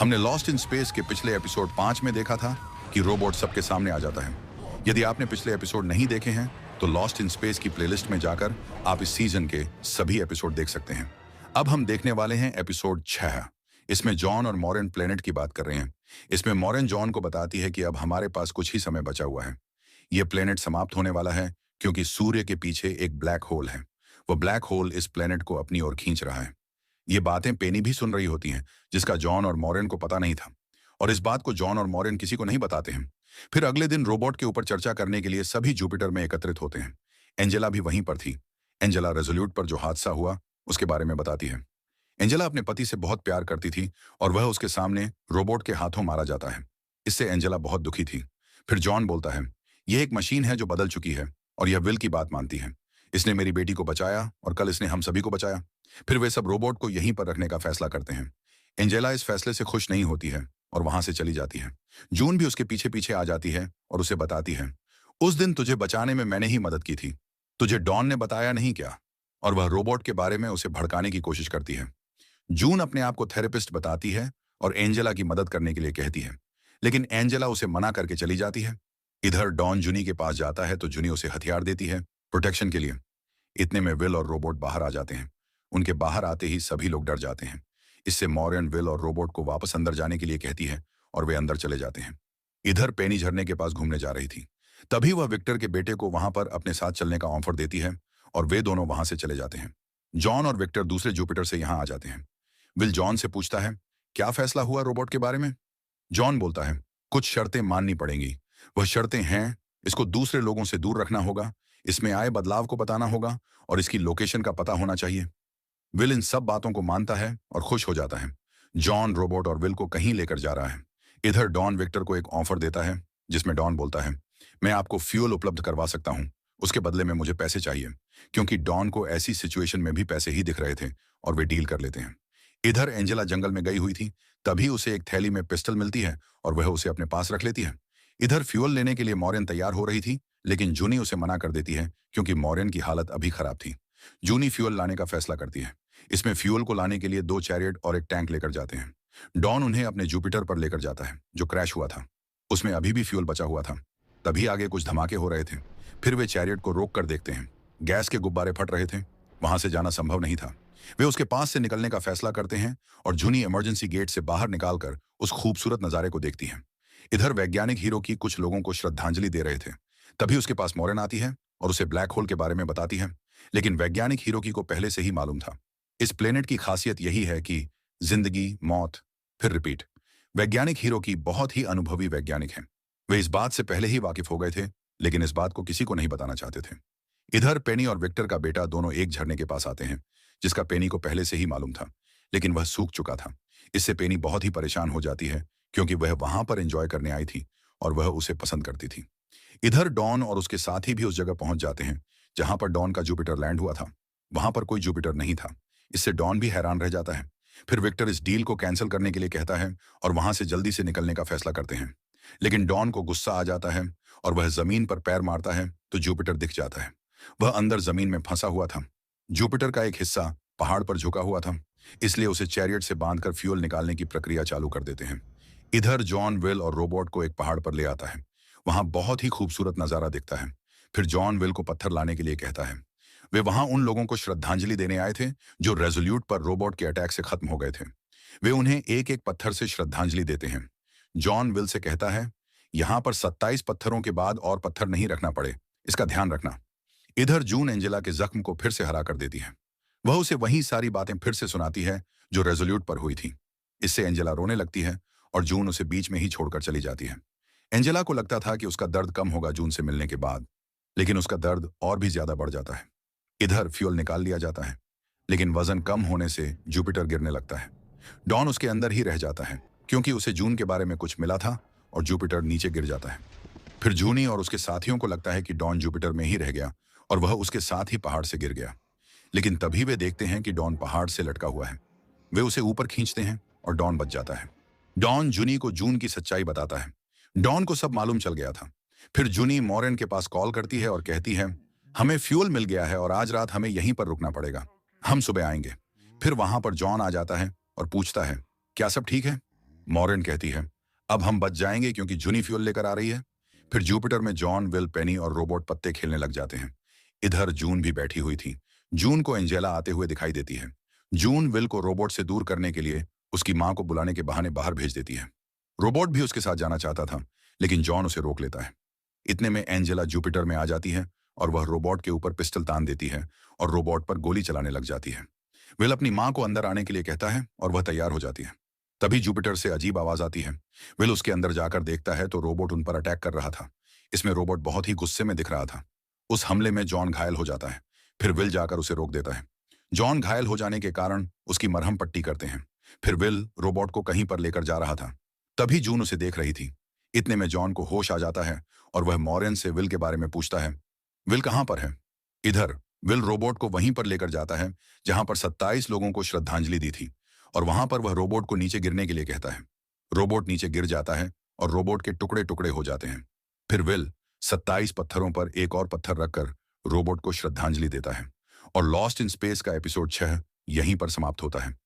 हमने lost in space के पिछले एपिसोड 5 में देखा था कि रोबोट सबके सामने आ जाता है। यदि आपने पिछले एपिसोड नहीं देखे हैं तो लॉस्ट इन स्पेस की प्लेलिस्ट में जाकर आप इस सीजन के सभी एपिसोड देख सकते हैं। अब हम देखने वाले हैं एपिसोड 6। इसमें जॉन और मॉरेन प्लेनेट की बात कर रहे हैं। इसमें मॉरेन जॉन को बताती है कि अब हमारे पास कुछ ही समय बचा हुआ है। यह प्लेनेट समाप्त होने वाला है क्योंकि सूर्य के पीछे एक ब्लैक होल है। वो ब्लैक होल इस प्लेनेट को अपनी ओर खींच रहा है। ये बातें पेनी भी सुन रही होती हैं, जिसका जॉन और मॉरेन को पता नहीं था, और इस बात को जॉन और मॉरेन किसी को नहीं बताते हैं। फिर अगले दिन रोबोट के ऊपर चर्चा करने के लिए सभी जुपिटर में एकत्रित होते हैं। एंजेला भी वहीं पर थी। एंजेला रेजोल्यूट पर जो हादसा हुआ उसके बारे में बताती है। एंजेला अपने पति से बहुत प्यार करती थी और वह उसके सामने रोबोट के हाथों मारा जाता है। इससे एंजेला बहुत दुखी थी। फिर जॉन बोलता है, यह एक मशीन है जो बदल चुकी है और यह विल की बात मानती है। इसने मेरी बेटी को बचाया और कल इसने हम सभी को बचाया। फिर वे सब रोबोट को यहीं पर रखने का फैसला करते हैं। एंजेला इस फैसले से खुश नहीं होती है और वहां से चली जाती है। जून भी उसके पीछे पीछे आ जाती है और उसे बताती है, उस दिन तुझे बचाने में मैंने ही मदद की थी, तुझे डॉन ने बताया नहीं क्या? और वह रोबोट के बारे में उसे भड़काने की कोशिश करती है। जून अपने आप को थेरेपिस्ट बताती है और एंजेला की मदद करने के लिए कहती है, लेकिन एंजेला उसे मना करके चली जाती है। इधर डॉन जूनी के पास जाता है तो जूनी उसे हथियार देती है प्रोटेक्शन के लिए। इतने में विल और रोबोट बाहर आ जाते हैं। उनके बाहर आते ही सभी लोग डर जाते हैं। इससे मॉरियन विल और रोबोट को वापस अंदर जाने के लिए कहती है और वे अंदर चले जाते हैं। इधर पेनी झरने के पास घूमने जा रही थी। तभी वह विक्टर के बेटे को वहां पर अपने साथ चलने का ऑफर देती है और वे दोनों वहां से चले जाते हैं। जॉन और विक्टर दूसरे जुपिटर से यहां आ जाते हैं। विल जॉन से पूछता है, क्या फैसला हुआ रोबोट के बारे में? जॉन बोलता है, कुछ शर्तें माननी पड़ेंगी। वह शर्तें हैं, इसको दूसरे लोगों से दूर रखना होगा, इसमें आए बदलाव को बताना होगा और इसकी लोकेशन का पता होना चाहिए। विल इन सब बातों को मानता है और खुश हो जाता है। जॉन रोबोट और विल को कहीं लेकर जा रहा है। इधर डॉन विक्टर को एक ऑफर देता है जिसमें डॉन बोलता है, मैं आपको फ्यूल उपलब्ध करवा सकता हूं, उसके बदले में मुझे पैसे चाहिए। क्योंकि डॉन को ऐसी सिचुएशन में भी पैसे ही दिख रहे थे और वे डील कर लेते हैं। इधर एंजेला जंगल में गई हुई थी। तभी उसे एक थैली में पिस्टल मिलती है और वह उसे अपने पास रख लेती है। इधर फ्यूल लेने के लिए मॉरियन तैयार हो रही थी, लेकिन जूनी उसे मना कर देती है क्योंकि मॉरियन की हालत अभी खराब थी। जूनी फ्यूल लाने का फैसला करती है। इसमें फ्यूल को लाने के लिए 2 चैरियट और एक टैंक लेकर जाते हैं। डॉन उन्हें अपने जुपिटर पर लेकर जाता है जो क्रैश हुआ था। उसमें अभी भी फ्यूल बचा हुआ था। तभी आगे कुछ धमाके हो रहे थे। फिर वे चैरियट को रोक कर देखते हैं। गैस के गुब्बारे फट रहे थे। वहां से जाना संभव नहीं था। वे उसके पास से निकलने का फैसला करते हैं और जूनी इमरजेंसी गेट से बाहर निकालकर उस खूबसूरत नजारे को देखती है। इधर वैज्ञानिक हीरो की कुछ लोगों को श्रद्धांजलि दे रहे थे। तभी उसके पास मॉरेन आती है और उसे ब्लैक होल के बारे में बताती है। लेकिन वैज्ञानिक हीरो की को पहले से ही मालूम था। इस प्लेनेट की खासियत यही है कि जिंदगी, मौत, फिर रिपीट। वैज्ञानिक हीरो की बहुत ही अनुभवी वैज्ञानिक हैं। वे इस बात से पहले ही वाकिफ हो गए थे, लेकिन इस बात को किसी को नहीं बताना चाहते थे। इधर पेनी और विक्टर का बेटा दोनों एक झरने के पास आते हैं जिसका पेनी को पहले से ही मालूम था, लेकिन वह सूख चुका था। इससे पेनी बहुत ही परेशान हो जाती है क्योंकि वह वहां पर एंजॉय करने आई थी और वह उसे पसंद करती थी। इधर डॉन और उसके साथी भी उस जगह पहुंच जाते हैं जहां पर डॉन का जुपिटर लैंड हुआ था। वहां पर कोई जुपिटर नहीं था। इससे डॉन भी हैरान रह जाता है। फिर विक्टर इस डील को कैंसिल करने के लिए कहता है और वहां से जल्दी से निकलने का फैसला करते हैं। लेकिन डॉन को गुस्सा आ जाता है और वह जमीन पर पैर मारता है तो जुपिटर दिख जाता है। वह अंदर जमीन में फंसा हुआ था। जुपिटर का एक हिस्सा पहाड़ पर झुका हुआ था, इसलिए उसे चैरियट से बांधकर फ्यूल निकालने की प्रक्रिया चालू कर देते हैं। इधर जॉन विल और रोबोट को एक पहाड़ पर ले आता है। वहां बहुत ही खूबसूरत नजारा दिखता है। फिर जॉन विल को पत्थर लाने के लिए कहता है। वे वहां उन लोगों को श्रद्धांजलि देने आए थे जो रेजोल्यूट पर रोबोट के अटैक से खत्म हो गए थे। वे उन्हें एक एक पत्थर से श्रद्धांजलि देते हैं। जॉन विल से कहता है, यहां पर 27 पत्थरों के बाद और पत्थर नहीं रखना पड़े, इसका ध्यान रखना। इधर जून एंजेला के जख्म को फिर से हरा कर देती है। वह उसे वही सारी बातें फिर से सुनाती है जो रेजोल्यूट पर हुई थी। इससे एंजेला रोने लगती है और जून उसे बीच में ही छोड़कर चली जाती है। एंजेला को लगता था कि उसका दर्द कम होगा जून से मिलने के बाद, लेकिन उसका दर्द और भी ज्यादा बढ़ जाता है। इधर फ्यूल निकाल लिया जाता है, लेकिन वजन कम होने से जुपिटर गिरने लगता है। डॉन उसके अंदर ही रह जाता है क्योंकि उसे जून के बारे में कुछ मिला था और जुपिटर नीचे गिर जाता है। फिर जूनी और उसके साथियों को लगता है कि डॉन जुपिटर में ही रह गया और वह उसके साथ ही पहाड़ से गिर गया। लेकिन तभी वे देखते हैं कि डॉन पहाड़ से लटका हुआ है। वे उसे ऊपर खींचते हैं और डॉन बच जाता है। डॉन जूनी को जून की सच्चाई बताता है। डॉन को सब मालूम चल गया था। फिर जूनी मॉरेन के पास कॉल करती है और कहती है, हमें फ्यूल मिल गया है और आज रात हमें यहीं पर रुकना पड़ेगा, हम सुबह आएंगे। फिर वहां पर जॉन आ जाता है और पूछता है, क्या सब ठीक है? मॉरेन कहती है, अब हम बच जाएंगे क्योंकि जूनी फ्यूल लेकर आ रही है। फिर जुपिटर में जॉन, विल, पेनी और रोबोट पत्ते खेलने लग जाते हैं। इधर जून भी बैठी हुई थी। जून को एंजेला आते हुए दिखाई देती है। जून विल को रोबोट से दूर करने के लिए उसकी मां को बुलाने के बहाने बाहर भेज देती है। रोबोट भी उसके साथ जाना चाहता था, लेकिन जॉन उसे रोक लेता है। इतने में एंजेला जुपिटर में आ जाती है और वह रोबोट के ऊपर पिस्टल तान देती है और रोबोट पर गोली चलाने लग जाती है। विल अपनी मां को अंदर आने के लिए कहता है और वह तैयार हो जाती है। तभी जुपिटर से अजीब आवाज आती है। विल उसके अंदर जाकर देखता है तो रोबोट उन पर अटैक कर रहा था। इसमें रोबोट बहुत ही गुस्से में दिख रहा था। उस हमले में जॉन घायल हो जाता है। फिर विल जाकर उसे रोक देता है। जॉन घायल हो जाने के कारण उसकी मरहम पट्टी करते हैं। फिर विल रोबोट को कहीं पर लेकर जा रहा था। तभी जून उसे देख रही थी। इतने में जॉन को होश आ जाता है और वह मॉरेन से विल के बारे में पूछता है। विल कहां पर है? इधर विल रोबोट को वहीं पर लेकर जाता है जहां पर 27 लोगों को श्रद्धांजलि दी थी, और वहां पर वह रोबोट को नीचे गिरने के लिए कहता है। रोबोट नीचे गिर जाता है और रोबोट के टुकड़े टुकड़े हो जाते हैं। फिर विल 27 पत्थरों पर एक और पत्थर रखकर रोबोट को श्रद्धांजलि देता है। और लॉस्ट इन स्पेस का एपिसोड 6 यहीं पर समाप्त होता है।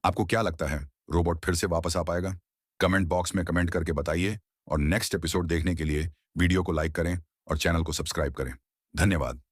आपको क्या लगता है, रोबोट फिर से वापस आ पाएगा? कमेंट बॉक्स में कमेंट करके बताइए, और नेक्स्ट एपिसोड देखने के लिए वीडियो को लाइक करें और चैनल को सब्सक्राइब करें। धन्यवाद।